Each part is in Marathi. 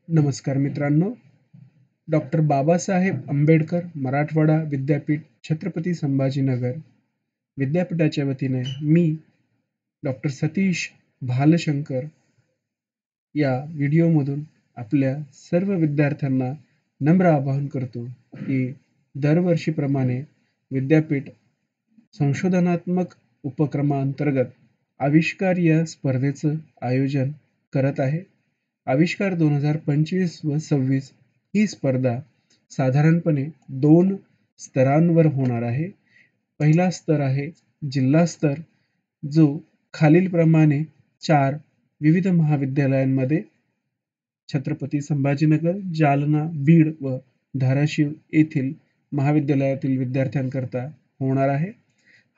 नमस्कार मित्रांनो. डॉक्टर बाबासाहेब आंबेडकर मराठवाडा विद्यापीठ छत्रपती संभाजीनगर विद्यापीठाच्या वतीने मी डॉक्टर सतीश भालशंकर या व्हिडिओमधून आपल्या सर्व विद्यार्थ्यांना नम्र आवाहन करतो की दरवर्षीप्रमाणे विद्यापीठ संशोधनात्मक उपक्रमांतर्गत आविष्कार या स्पर्धेचं आयोजन करत आहे. आविष्कार 2025 व 26 ही स्पर्धा साधारणपणे 2 स्तरांवर होणार आहे. पहिला स्तर आहे जिल्हा स्तर, जो खालीलप्रमाणे 4 विविध महाविद्यालयांमध्ये छत्रपती संभाजीनगर, जालना, बीड व धाराशिव येथील महाविद्यालयातील विद्यार्थ्यांकरता होणार आहे.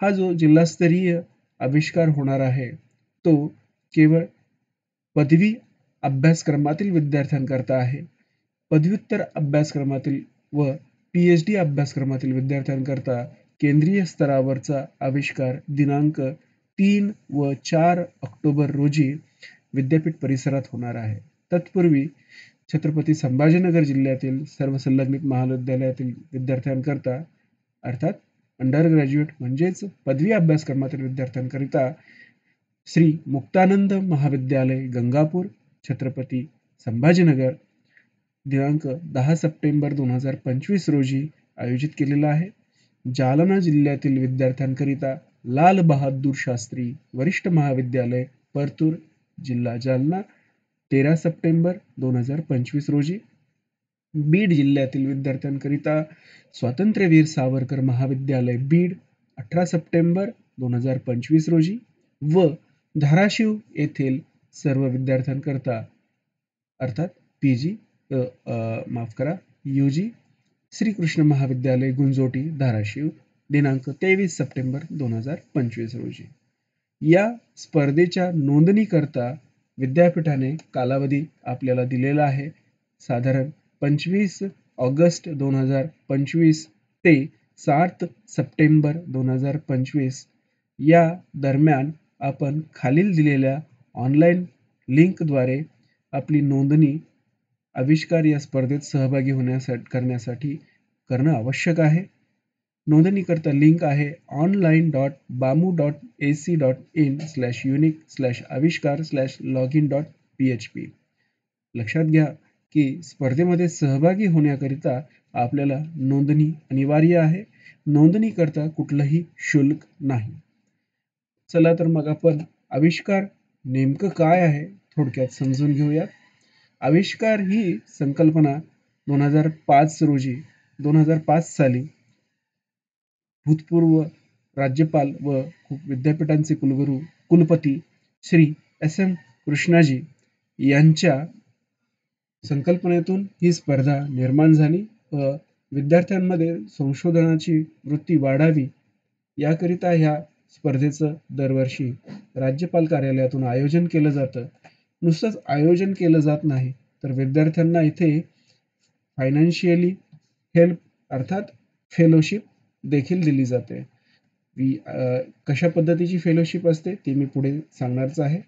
हा जो जिल्हास्तरीय आविष्कार होणार आहे तो केवळ पदवी अभ्यासक्रमातील विद्यार्थ्यांकरता आहे. पदव्युत्तर अभ्यासक्रमातील व PhD अभ्यासक्रमातील विद्यार्थ्यांकरता केंद्रीय स्तरावरचा आविष्कार दिनांक 3 व 4 ऑक्टोबर रोजी विद्यापीठ परिसरात होणार आहे. तत्पूर्वी छत्रपती संभाजीनगर जिल्ह्यातील सर्व संलग्नित महाविद्यालयातील विद्यार्थ्यांकरता अर्थात अंडर ग्रॅज्युएट म्हणजेच पदवी अभ्यासक्रमातील विद्यार्थ्यांकरिता श्री मुक्तानंद महाविद्यालय गंगापूर छत्रपती संभाजीनगर दिनांक 10 सप्टेंबर 2025 रोजी आयोजित केलेला आहे. जालना जिल्ह्यातील विद्यार्थ्यांकरिता लाल बहादूर शास्त्री वरिष्ठ महाविद्यालय परतूर जिल्हा जालना 13 सप्टेंबर 2025 रोजी. बीड जिल्ह्यातील विद्यार्थ्यांकरिता स्वातंत्र्यवीर सावरकर महाविद्यालय बीड 18 सप्टेंबर 2025 रोजी व धाराशिव येथील सर्व विद्यार्थ्यांकरता अर्थात UG श्रीकृष्ण महाविद्यालय गुंजोटी धाराशिव दिनांक 23 सप्टेंबर 2025 रोजी. या स्पर्धेच्या नोंदणीकरता विद्यापीठाने कालावधी आपल्याला दिलेला आहे. साधारण 25 ऑगस्ट 2025 ते 7 सप्टेंबर 2025 या दरम्यान आपण खालील दिलेल्या ऑनलाईन लिंकद्वारे आपली नोंदणी आविष्कार या स्पर्धेत सहभागी करण्यासाठी करणं आवश्यक आहे. नोंदणीकरता लिंक आहे online.bamu.ac.in/unique/aviskar/login.php. लक्षात घ्या की स्पर्धेमध्ये सहभागी होण्याकरिता आपल्याला नोंदणी अनिवार्य आहे. नोंदणीकरता कुठलंही शुल्क नाही. चला तर मग आपण आविष्कार नेमकं काय आहे थोडक्यात समजून घेऊया. आविष्कार ही संकल्पना 2005 साली भूतपूर्व राज्यपाल व विद्यापीठांचे कुलपती श्री SM कृष्णाजी यांच्या संकल्पनेतून ही स्पर्धा निर्माण झाली व विद्यार्थ्यांमध्ये संशोधनाची वृत्ती वाढावी याकरिता ह्या स्पर्धेचं दरवर्षी राज्यपाल कार्यालयातून आयोजन केलं जातं. नुसतंच आयोजन केलं जात नाही तर विद्यार्थ्यांना इथे फायनान्शियली हेल्प अर्थात फेलोशिप देखील दिली जाते. कशा पद्धतीची फेलोशिप असते ते मी पुढे सांगणारच आहे.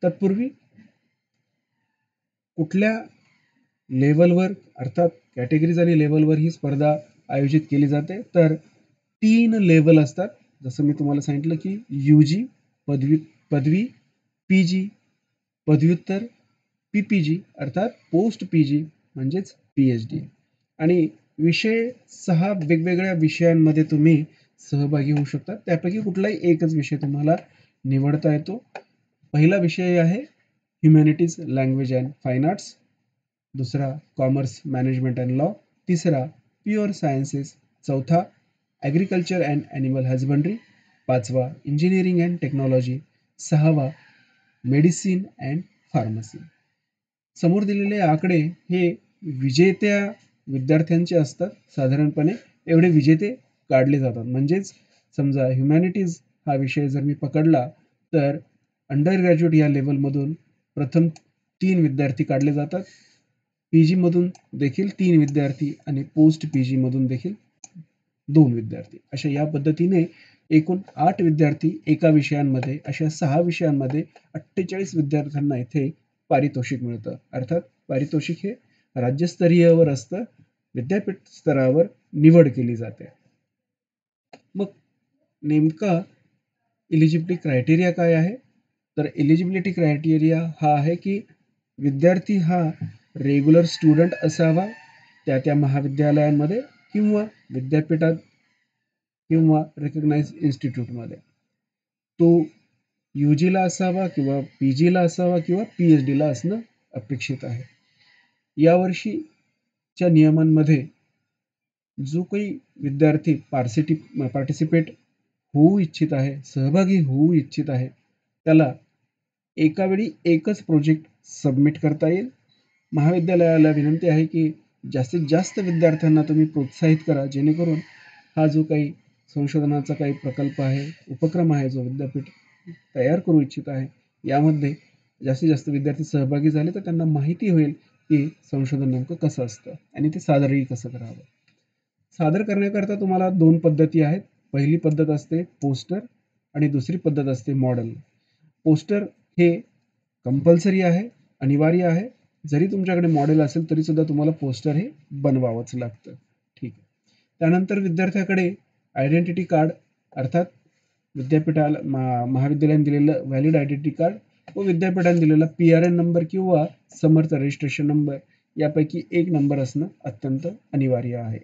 तत्पूर्वी कुठल्या लेवलवर अर्थात कॅटेगरीज आणि लेवलवर ही स्पर्धा आयोजित केली जाते तर 3 लेवल असतात. जसं मी तुम्हाला सांगितलं की UG पदवी, PG पदव्युत्तर, PPG अर्थात पोस्ट PG म्हणजेच PhD आणि विषय 6 वेगवेगळ्या विषयांमध्ये तुम्ही सहभागी होऊ शकता. त्यापैकी कुठलाही एकच विषय तुम्हाला निवडता येतो. पहिला विषय आहे humanities language and fine arts, दुसरा कॉमर्स मॅनेजमेंट अँड लॉ, तिसरा प्युअर सायन्सेस, चौथा ॲग्रिकल्चर अँड ॲनिमल हजबंड्री, पाचवा इंजिनिअरिंग अँड टेक्नॉलॉजी, सहावा मेडिसिन अँड फार्मसी. समोर दिलेले आकडे हे विजेत्या विद्यार्थ्यांचे असतात. साधारणपणे एवढे विजेते काढले जातात. म्हणजेच समजा ह्युमॅनिटीज हा विषय जर मी पकडला तर अंडर ग्रॅज्युएट या लेवलमधून प्रथम 3 विद्यार्थी काढले जातात. PG मधून देखील 3 विद्यार्थी आणि पोस्ट PG मधून देखील 2 विद्यार्थी. अशा या पद्धतीने एकूण 8 विद्यार्थी एका विषयांमध्ये अशा 6 विषयांमध्ये 48 विद्यार्थ्यांना इथे पारितोषिक मिळतं. अर्थात पारितोषिक हे राज्यस्तरीयवर असतं, विद्यापीठ स्तरावर निवड केली जाते. मग नेमका एलिजिबिलिटी क्रायटेरिया काय आहे? तर एलिजिबिलिटी क्रायटेरिया हा आहे की विद्यार्थी हा रेग्युलर स्टुडंट असावा त्या महाविद्यालयांमध्ये किंवा विद्यापीठात किंवा रेकग्नाइज इन्स्टिट्यूटमध्ये. तो UGला असावा किंवा PGला असावा किंवा PhDला असणं अपेक्षित आहे. यावर्षीच्या नियमांमध्ये जो काही विद्यार्थी पार्टिसिपेट होऊ इच्छित आहे, सहभागी होऊ इच्छित आहे, त्याला एका वेळी एकच प्रोजेक्ट सबमिट करता येईल. महाविद्यालयाला विनंती आहे की जास्तीत जास्त विद्यार्थ्यांना तुम्ही प्रोत्साहित करा, जेणेकरून हा जो काही संशोधनाचा काही प्रकल्प आहे, उपक्रम आहे, जो विद्यापीठ तयार करू इच्छित आहे, यामध्ये जास्तीत जास्त विद्यार्थी सहभागी झाले तर त्यांना माहिती होईल की संशोधन नेमकं कसं असतं आणि ते सादरही कसं करावं. सादर करण्याकरता तुम्हाला 2 पद्धती आहेत. पहिली पद्धत असते पोस्टर आणि दुसरी पद्धत असते मॉडेल. पोस्टर हे कंपल्सरी आहे, अनिवार्य आहे. जरी तुमच्याकडे मॉडेल असेल तरी सुद्धा तुम्हाला पोस्टर हे बनवावंच लागतं. ठीक आहे. त्यानंतर विद्यार्थ्याकडे आयडेंटिटी कार्ड अर्थात विद्यापीठाला महाविद्यालयाने दिलेलं व्हॅलिड आयडेंटिटी कार्ड व विद्यापीठाने दिलेला PRN नंबर किंवा समर्थ रजिस्ट्रेशन नंबर यापैकी एक नंबर असणं अत्यंत अनिवार्य आहे.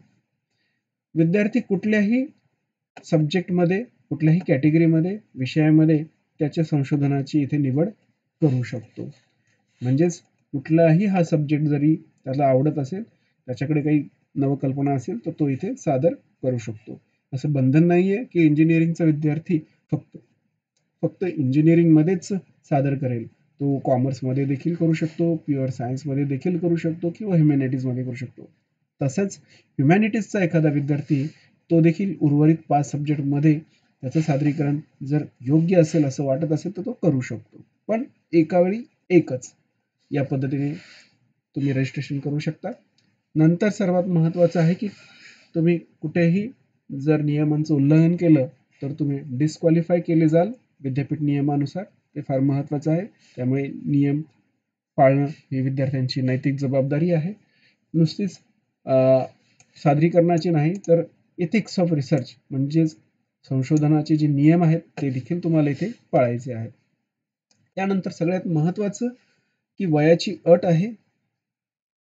विद्यार्थी कुठल्याही सब्जेक्टमध्ये, कुठल्याही कॅटेगरीमध्ये, विषयामध्ये त्याच्या संशोधनाची इथे निवड करू शकतो. म्हणजेच कुठलाही हा सब्जेक्ट जरी त्याला आवडत असेल, त्याच्याकडे काही नवकल्पना असेल तर तो इथे सादर करू शकतो. असं बंधन नाहीये की इंजिनिअरिंगचा विद्यार्थी फक्त इंजिनिअरिंगमध्येच सादर करेल. तो कॉमर्समध्ये देखील करू शकतो, प्युअर सायन्समध्ये देखील करू शकतो किंवा ह्युमॅनिटीजमध्ये करू शकतो. तसंच ह्युमॅनिटीजचा एखादा विद्यार्थी तो देखील उर्वरित 5 सब्जेक्टमध्ये त्याचं सादरीकरण जर योग्य असेल असं वाटत असेल तर तो करू शकतो. पण एका वेळी एकच या पद्धतीने तुम्ही रजिस्ट्रेशन करू शकता. नंतर सर्वात महत्त्वाचं आहे की तुम्ही कुठेही जर नियमांचं उल्लंघन केलं तर तुम्ही डिस्क्वालिफाय केले जाल विद्यापीठ नियमानुसार. ते फार महत्त्वाचं आहे. त्यामुळे नियम पाळणं ही विद्यार्थ्यांची नैतिक जबाबदारी आहे. नुसतीच सादरीकरणाची नाही तर एथिक्स ऑफ रिसर्च म्हणजेच संशोधनाचे जे नियम आहेत ते देखील तुम्हाला इथे पाळायचे आहेत. त्यानंतर सगळ्यात महत्त्वाचं की वयाची अट आहे.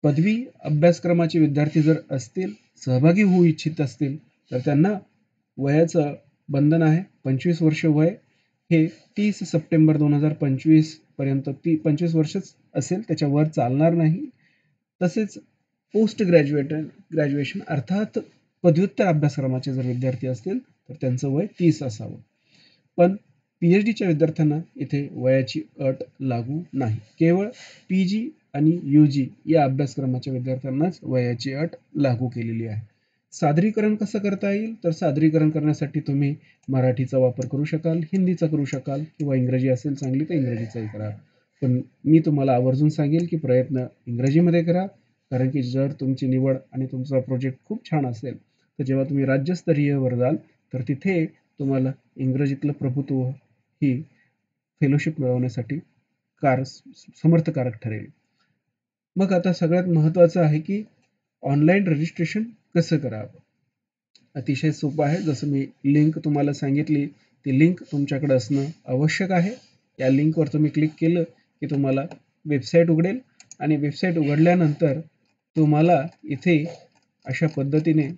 पदवी अभ्यासक्रमाचे विद्यार्थी जर असतील, सहभागी होऊ इच्छित असतील तर त्यांना वयाचं बंधन आहे. 25 वर्ष वय हे 30 सप्टेंबर 2025 पर्यंत 25 वर्षच असेल, त्याच्यावर चालणार नाही. तसेच पोस्ट ग्रॅज्युएशन अर्थात पदव्युत्तर अभ्यासक्रमाचे जर विद्यार्थी असतील तर त्यांचं वय 30 असावं. पण PhDच्या विद्यार्थ्यांना इथे वयाची अट लागू नाही. केवळ PG आणि UG या अभ्यासक्रमाच्या विद्यार्थ्यांनाच वयाची अट लागू केलेली आहे. सादरीकरण कसं करता येईल? तर सादरीकरण करण्यासाठी तुम्ही मराठीचा वापर करू शकाल, हिंदीचा करू शकाल किंवा इंग्रजी असेल चांगली तर इंग्रजीचाही करा. पण मी तुम्हाला आवर्जून सांगेल की प्रयत्न इंग्रजीमध्ये करा. कारण की जर तुमची निवड आणि तुमचा प्रोजेक्ट खूप छान असेल तर जेव्हा तुम्ही राज्यस्तरीयवर जाल तर तिथे तुम्हाला इंग्रजीतलं प्रभुत्व ही फेलोशिप मिळवण्यासाठी समर्थकारक ठरेल. मग आता सगळ्यात महत्त्वाचं आहे की ऑनलाईन रजिस्ट्रेशन कसं करावं? अतिशय सोपं आहे. जसं मी लिंक तुम्हाला सांगितली, ती लिंक तुमच्याकडे असणं आवश्यक आहे. या लिंकवर तुम्ही क्लिक केलं की तुम्हाला वेबसाईट उघडेल आणि वेबसाईट उघडल्यानंतर तुम्हाला इथे अशा पद्धतीने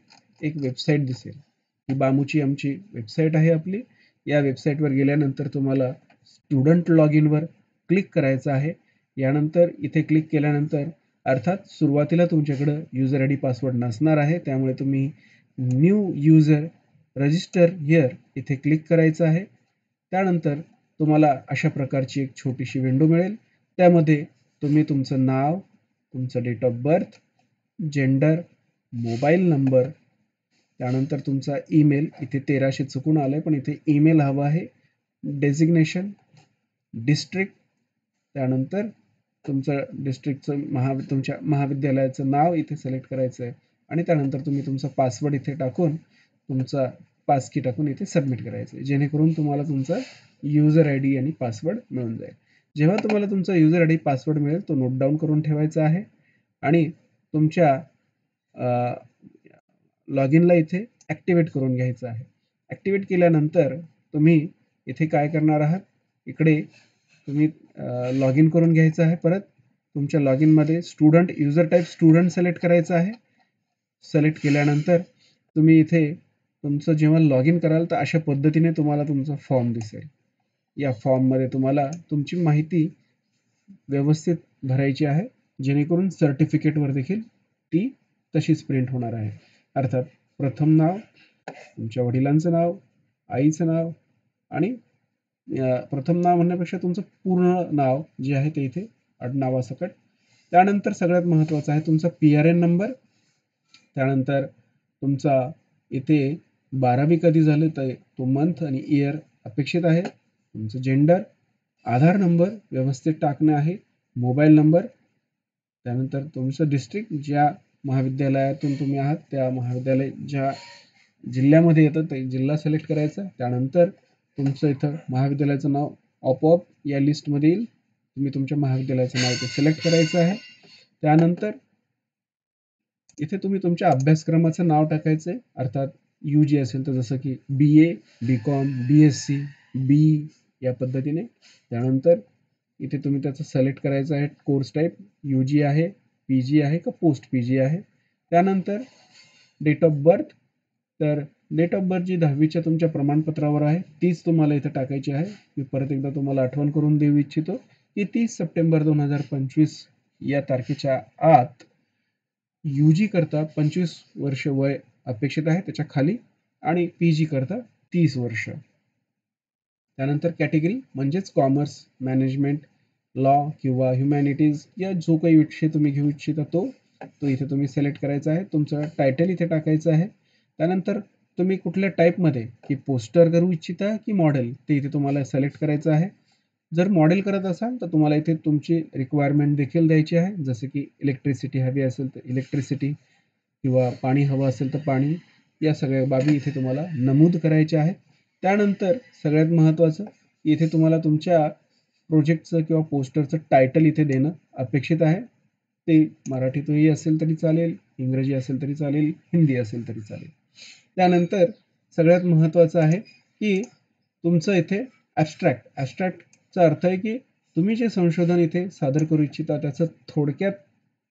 एक वेबसाईट दिसेल. ही बामूची आमची वेबसाईट आहे आपली. या वेबसाईटवर गेल्यानंतर तुम्हाला स्टुडंट लॉग इनवर क्लिक करायचं आहे. यानंतर इथे क्लिक केल्यानंतर अर्थात सुरुवातीला तुमच्याकडं युजर ID पासवर्ड नसणार आहे. त्यामुळे तुम्ही न्यू युजर रजिस्टर हिअर इथे क्लिक करायचं आहे. त्यानंतर तुम्हाला अशा प्रकारची एक छोटीशी विंडो मिळेल. त्यामध्ये तुम्ही तुमचं नाव, तुमचं date of birth, gender, mobile number, त्यानंतर तुमचा ईमेल, इथे 1300 चुकून आलंय पण इथे ईमेल हवा आहे, डेझिग्नेशन, डिस्ट्रिक्ट, त्यानंतर तुमचं डिस्ट्रिक्टचं तुमच्या महाविद्यालयाचं नाव इथे सिलेक्ट करायचं आहे आणि त्यानंतर तुम्ही तुमचा पासवर्ड इथे टाकून तुमचा पासकी टाकून इथे सबमिट करायचं आहे. जेणेकरून तुम्हाला तुमचा युजर ID आणि पासवर्ड मिळून जाईल. जेव्हा तुम्हाला तुमचा युजर आयडी पासवर्ड मिळेल तो नोट डाऊन करून ठेवायचा आहे आणि तुमच्या लॉग इनला इथे ॲक्टिवेट करून घ्यायचं आहे. ॲक्टिवेट केल्यानंतर तुम्ही इथे काय करणार आहात, इकडे तुम्ही लॉग इन करून घ्यायचं आहे. परत तुमच्या लॉग इनमध्ये student user type student select करायचं आहे. सिलेक्ट केल्यानंतर तुम्ही इथे तुमचं जेव्हा लॉग इन कराल तर अशा पद्धतीने तुम्हाला तुमचा फॉर्म दिसेल. या फॉर्ममध्ये तुम्हाला तुमची माहिती व्यवस्थित भरायची आहे, जेणेकरून सर्टिफिकेटवर देखील ती तशीच प्रिंट होणार आहे. अर्थात प्रथम नाव, तुमच्या वडिलांचं नाव, आईचं नाव आणि प्रथम नाव म्हणण्यापेक्षा तुमचं पूर्ण नाव जे आहे ते इथे आडनावासकट. त्यानंतर सगळ्यात महत्त्वाचं आहे तुमचा PRN नंबर. त्यानंतर तुमचा इथे 12वी कधी झालं तर तो मंथ आणि इयर अपेक्षित आहे. तुमचं जेंडर, आधार नंबर व्यवस्थित टाकणं आहे, मोबाईल नंबर, त्यानंतर तुमचं डिस्ट्रिक्ट, ज्या महाविद्यालयातून तुम्ही आहात त्या महाविद्यालय ज्या जिल्ह्यामध्ये येतं ते जिल्हा सिलेक्ट करायचा. त्यानंतर तुमचं इथं महाविद्यालयाचं नाव आपोआप या लिस्टमध्ये येईल. तुम्ही तुमच्या महाविद्यालयाचं नाव इथे सिलेक्ट करायचं आहे. त्यानंतर इथे तुम्ही तुमच्या अभ्यासक्रमाचं नाव टाकायचं आहे. अर्थात UG असेल तर जसं की BA, BCom, BSc, BE या पद्धतीने. त्यानंतर इथे तुम्ही त्याचं सिलेक्ट करायचं आहे कोर्स टाईप, UG आहे, PG आहे का पोस्ट PG आहे. त्यानंतर डेट ऑफ बर्थ, तर डेट ऑफ बर्थ जी 10वीच्या तुमच्या प्रमाणपत्रावर आहे तीच तुम्हाला इथे टाकायची आहे. मी परत एकदा तुम्हाला आठवण करून देऊ इच्छितो की 30 सप्टेंबर 2025 या तारखेच्या आत UG करता 25 वर्ष वय अपेक्षित आहे त्याच्या खाली आणि PG करता 30 वर्ष. त्यानंतर कॅटेगरी म्हणजेच कॉमर्स, मॅनेजमेंट, लॉ किंवा ह्युमॅनिटीज या जो काही विषय तुम्ही घेऊ इच्छिता तो इथे तुम्ही सिलेक्ट करायचा आहे. तुमचं टायटल इथे टाकायचं आहे. त्यानंतर तुम्ही कुठल्या टाईपमध्ये की पोस्टर करू इच्छिता की मॉडेल ते इथे तुम्हाला सिलेक्ट करायचं आहे. जर मॉडेल करत असाल तर तुम्हाला इथे तुमची रिक्वायरमेंट देखील द्यायची आहे, जसं की इलेक्ट्रिसिटी हवी असेल तर इलेक्ट्रिसिटी किंवा पाणी हवं असेल तर पाणी, या सगळ्या बाबी इथे तुम्हाला नमूद करायच्या आहेत. त्यानंतर सगळ्यात महत्त्वाचं इथे तुम्हाला तुमच्या प्रोजेक्टचं किंवा पोस्टरचं टायटल इथे देणं अपेक्षित आहे. ते मराठीतही असेल तरी चालेल, इंग्रजी असेल तरी चालेल, हिंदी असेल तरी चालेल. त्यानंतर सगळ्यात महत्त्वाचं आहे की तुमचं इथे ॲब्स्ट्रॅक्टचा अर्थ आहे की तुम्ही जे संशोधन इथे सादर करू इच्छिता त्याचं थोडक्यात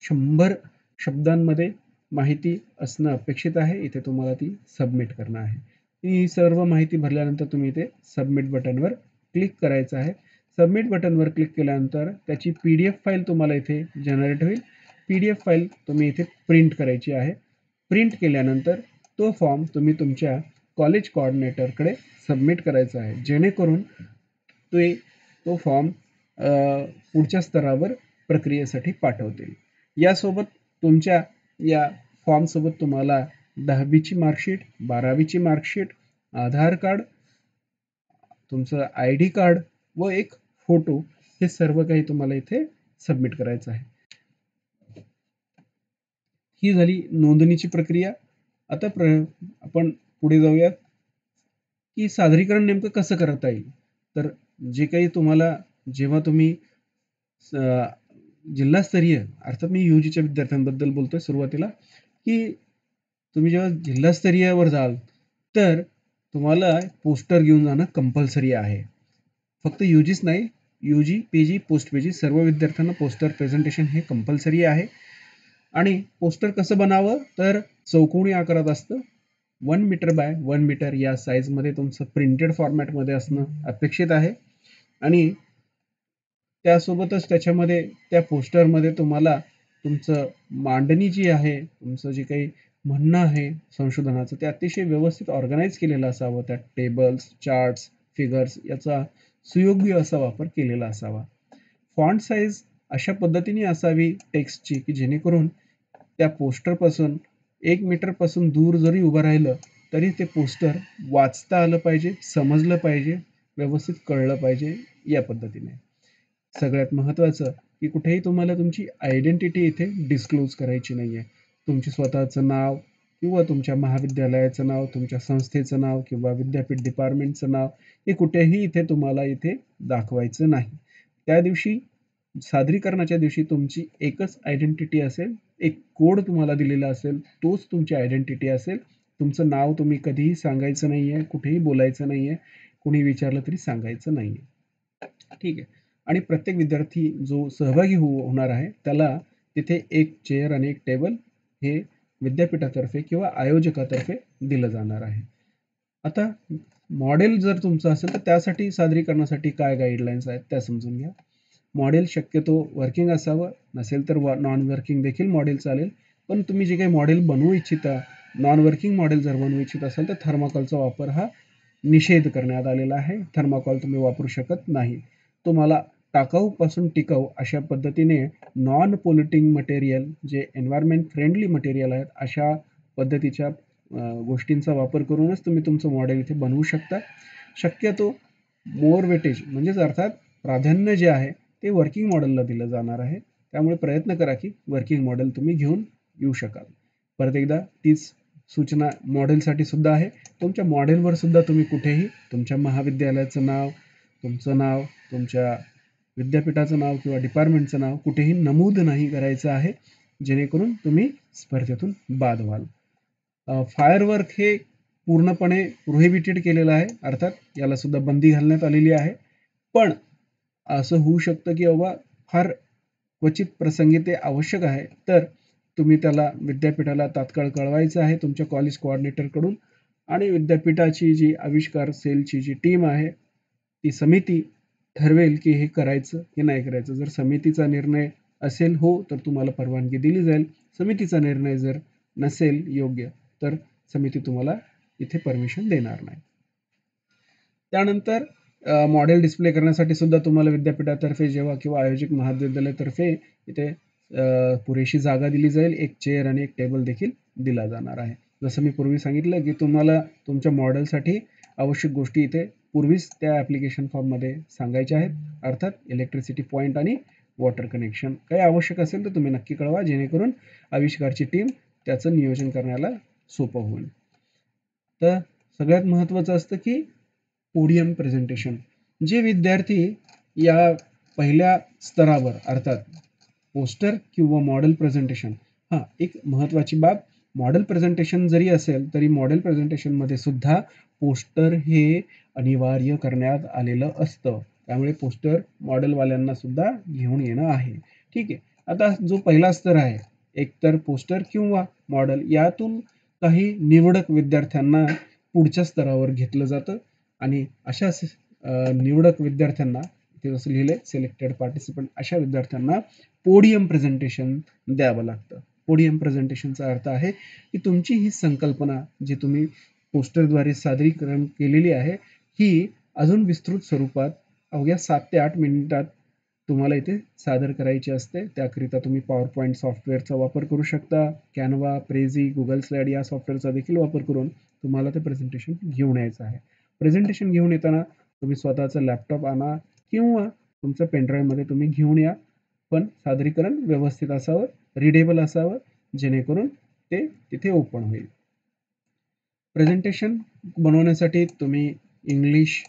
100 शब्दांमध्ये माहिती असणं अपेक्षित आहे. इथे तुम्हाला ती सबमिट करणं आहे. ही सर्व माहिती भरल्यानंतर तुम्ही इथे सबमिट बटनवर क्लिक करायचं आहे. सबमिट बटनवर क्लिक केल्यानंतर त्याची PDF फाईल तुम्हाला इथे जनरेट होईल. PDF फाईल तुम्ही इथे प्रिंट करायची आहे. प्रिंट केल्यानंतर तो फॉर्म तुम्ही तुमच्या कॉलेज कोऑर्डिनेटरकडे सबमिट करायचा आहे, जेणेकरून तो फॉर्म पुढच्या स्तरावर प्रक्रियेसाठी पाठवतील. यासोबत तुमच्या या फॉर्मसोबत तुम्हाला 10वीची मार्कशीट, 12वीची मार्कशीट, आधार कार्ड, तुमचं ID कार्ड व एक फोटो हे सर्व काही तुम्हाला इथे सबमिट करायचं आहे. ही झाली नोंदणीची प्रक्रिया. आता आपण पुढे जाऊयात की सादरीकरण नेमकं कसं करता येईल. तर जे काही तुम्हाला जेव्हा तुम्ही जिल्हास्तरीय, अर्थात मी UGच्या विद्यार्थ्यांबद्दल बोलतोय सुरुवातीला, की तुम्ही जेव्हा जिल्हास्तरीयवर जाल तर तुम्हाला पोस्टर घेऊन जाणं कंपल्सरी आहे. फक्त UGच नाही, UG, PG, पोस्ट PG सर्व विद्यार्थ्यांना पोस्टर प्रेझेंटेशन हे कंपल्सरी आहे. आणि पोस्टर कसं बनावं तर चौकोनी आकारात असतं. 1 मीटर बाय 1 मीटर या साईजमध्ये तुमचं प्रिंटेड फॉर्मॅटमध्ये असणं अपेक्षित आहे. आणि त्यासोबतच त्याच्यामध्ये त्या पोस्टरमध्ये तुम्हाला तुमचं मांडणी जी आहे, तुमचं जे काही म्हणणं आहे संशोधनाचं ते अतिशय व्यवस्थित ऑर्गनाइज केलेलं असावं. त्यात टेबल्स, चार्ट्स, फिगर्स याचा सुयोग्य असा वापर केलेला असावा. फॉन्ट साईज अशा पद्धतीने असावी टेक्स्टची की जेणेकरून त्या पोस्टरपासून 1 मीटरपासून दूर जरी उभं राहिलं तरी ते पोस्टर वाचता आलं पाहिजे, समजलं पाहिजे, व्यवस्थित कळलं पाहिजे या पद्धतीने. सगळ्यात महत्त्वाचं की कुठेही तुम्हाला तुमची आयडेंटिटी इथे डिस्क्लोज करायची नाही आहे. तुमची स्वतःचं नाव किंवा तुमच्या महाविद्यालयाचं नाव, तुमच्या संस्थेचं नाव किंवा विद्यापीठ डिपार्टमेंटचं नाव हे कुठेही इथे तुम्हाला इथे दाखवायचं नाही. त्या दिवशी सादरीकरणाच्या दिवशी तुमची एकच आयडेंटिटी असेल, एक कोड तुम्हाला दिलेला असेल, तोच तुमची आयडेंटिटी असेल. तुमचं नाव तुम्ही कधीही सांगायचं नाहीये, कुठेही बोलायचं नाहीये, कुणी विचारलं तरी सांगायचं नाहीये. ठीक आहे. आणि प्रत्येक विद्यार्थी जो सहभागी होणार आहे, त्याला तिथे एक चेअर आणि एक टेबल हे विद्यापीठातर्फे किंवा आयोजकातर्फे दिलं जाणार आहे. आता मॉडेल जर तुमचं असेल, तर त्यासाठी सादरीकरणासाठी काय गाईडलाईन्स आहेत त्या समजून घ्या. मॉडेल शक्यतो वर्किंग असावं, नसेल तर नॉन वर्किंग देखील मॉडेल चालेल. पण तुम्ही जे काही मॉडेल बनवू इच्छिता, नॉन वर्किंग मॉडेल जर बनवू इच्छित असाल, तर थर्माकोलचा वापर हा निषेध करण्यात आलेला आहे. थर्माकोल तुम्ही वापरू शकत नाही. तुम्हाला टाकाऊपासून टिकाऊ अशा पद्धतीने नॉन पोल्युटिंग मटेरियल, जे एन्व्हायरमेंट फ्रेंडली मटेरियल आहेत, अशा पद्धतीच्या गोष्टींचा वापर करूनच तुम्ही तुमचं मॉडेल इथे बनवू शकता. शक्यतो मोर वेटेज म्हणजेच अर्थात प्राधान्य जे आहे ते वर्किंग मॉडेलला दिलं जाणार आहे. त्यामुळे प्रयत्न करा की वर्किंग मॉडेल तुम्ही घेऊन येऊ शकाल. परत एकदा तीच सूचना मॉडेलसाठी सुद्धा आहे. तुमच्या मॉडेलवर सुद्धा तुम्ही कुठेही तुमच्या महाविद्यालयाचं नाव, तुमचं नाव, तुमच्या विद्यापीठाचं नाव किंवा डिपार्टमेंटचं नाव कुठेही नमूद नाही करायचं आहे, जेणेकरून तुम्ही स्पर्धेतून बाद व्हाल. फायरवर्क हे पूर्णपणे प्रोहिबिटेड केलेलं आहे. अर्थात याला सुद्धा बंदी घालण्यात आलेली आहे. पण असं होऊ शकतं की बाबा फार क्वचित प्रसंगी ते आवश्यक आहे, तर तुम्ही त्याला विद्यापीठाला तात्काळ कळवायचं आहे तुमच्या कॉलेज कोऑर्डिनेटरकडून. आणि विद्यापीठाची जी आविष्कार सेलची जी टीम आहे, ती समिती ठरवेल की हे करायचं की नाही करायचं. जर समितीचा निर्णय असेल हो, तर तुम्हाला परवानगी दिली जाईल. समितीचा निर्णय जर नसेल योग्य, तर समिती तुम्हाला इथे परमिशन देणार नाही. त्यानंतर मॉडेल डिस्प्ले करण्यासाठी सुद्धा तुम्हाला विद्यापीठातर्फे जेव्हा किंवा आयोजक महाविद्यालयातर्फे इथे पुरेशी जागा दिली जाईल. एक चेअर आणि एक टेबल देखील दिला जाणार आहे. जसं मी पूर्वी सांगितलं की तुम्हाला तुमच्या मॉडेलसाठी आवश्यक गोष्टी इथे पूर्वीच त्या ॲप्लिकेशन फॉर्ममध्ये सांगायच्या आहेत. अर्थात इलेक्ट्रिसिटी पॉईंट आणि वॉटर कनेक्शन. काही आवश्यक असेल तर तुम्ही नक्की कळवा, जेणेकरून आविष्कारची टीम त्याचं नियोजन करण्याला सोपं होईल. तर सगळ्यात महत्त्वाचं असतं की पोडियम प्रेझेंटेशन. जे विद्यार्थी या पहिल्या स्तरावर अर्थात पोस्टर किंवा मॉडेल प्रेझेंटेशन, एक महत्त्वाची बाब, मॉडेल प्रेझेंटेशन जरी असेल तरी मॉडेल प्रेझेंटेशनमध्ये सुद्धा पोस्टर हे अनिवार्य करण्यात आलेलं असतं. त्यामुळे पोस्टर मॉडेलवाल्यांना सुद्धा घेऊन येणं आहे. ठीक आहे. आता जो पहिला स्तर आहे, एकतर पोस्टर किंवा मॉडेल, यातून काही निवडक विद्यार्थ्यांना पुढच्या स्तरावर घेतलं जातं आणि अशा निवडक विद्यार्थ्यांना, इथे जसं लिहिलंय सिलेक्टेड पार्टिसिपंट, अशा विद्यार्थ्यांना पोडियम प्रेझेंटेशन द्यावं लागतं. पोडियम प्रेझेंटेशनचा अर्थ आहे की तुमची ही संकल्पना जी तुम्ही पोस्टरद्वारे सादरीकरण केलेली आहे, ही अजून विस्तृत स्वरूपात अवघ्या 7 ते 8 मिनिटात तुम्हाला इथे सादर करायची असते. त्याकरिता तुम्ही पॉवर पॉईंट सॉफ्टवेअरचा वापर करू शकता. कॅनवा, प्रेझी, गुगल स्लाईड या सॉफ्टवेअरचा देखील वापर करून तुम्हाला ते प्रेझेंटेशन घेऊन यायचं आहे. प्रेझेंटेशन घेऊन येताना तुम्ही स्वतःचा लॅपटॉप आणा किंवा तुमच्या पेनड्राईव्हमध्ये तुम्ही घेऊन या. पण सादरीकरण व्यवस्थित असावं, रीडेबल असावं, जेणेकरून ते तिथे ओपन होईल. प्रेझेंटेशन बनवण्यासाठी तुम्ही इंग्लिश,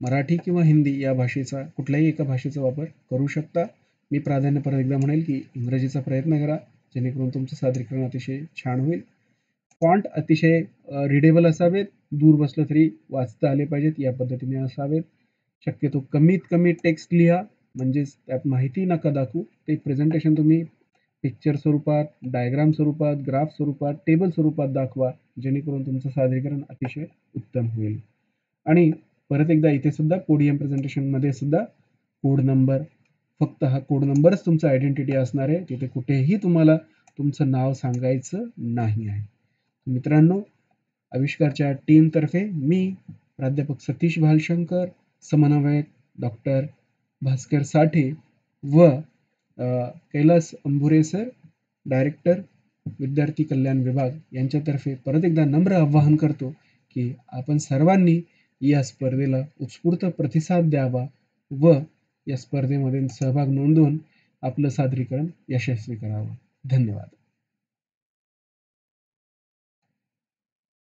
मराठी किंवा हिंदी या भाषेचा, कुठल्याही एका भाषेचा वापर करू शकता. मी प्राधान्य परत एकदा म्हणेल की इंग्रजीचा प्रयत्न करा, जेणेकरून तुमचं सादरीकरण अतिशय छान होईल. फॉन्ट अतिशय रीडेबल असावेत, दूर बसलं तरी वाचता आले पाहिजेत या पद्धतीने असावेत. शक्यतो कमीत कमी टेक्स्ट लिहा, म्हणजेच त्यात माहिती नका दाखवू. ते प्रेझेंटेशन तुम्ही पिक्चर स्वरूपात, डायग्राम स्वरूपात, ग्राफ स्वरूपात, टेबल स्वरूपात दाखवा, जेणेकरून तुमचं सादरीकरण अतिशय उत्तम होईल. आणि परत एकदा इथे सुद्धा पोडियम प्रेझेंटेशनमध्ये सुद्धा कोड नंबर, फक्त हा कोड नंबरच तुमचा आयडेंटिटी असणार आहे. तिथे कुठेही तुम्हाला तुमचं नाव सांगायचं नाही आहे. मित्रांनो, आविष्कारच्या टीमतर्फे मी प्राध्यापक सतीश भालशंकर, समन्वयक डॉक्टर भास्कर साठे व कैलास अंभुरे सर, डायरेक्टर विद्यार्थी कल्याण विभाग यांच्यातर्फे परत एकदा नम्र आवाहन करतो की आपण सर्वांनी या स्पर्धेला उत्स्फूर्त प्रतिसाद द्यावा व या स्पर्धेमध्ये सहभाग नोंदवून आपलं सादरीकरण यशस्वी करावं. धन्यवाद.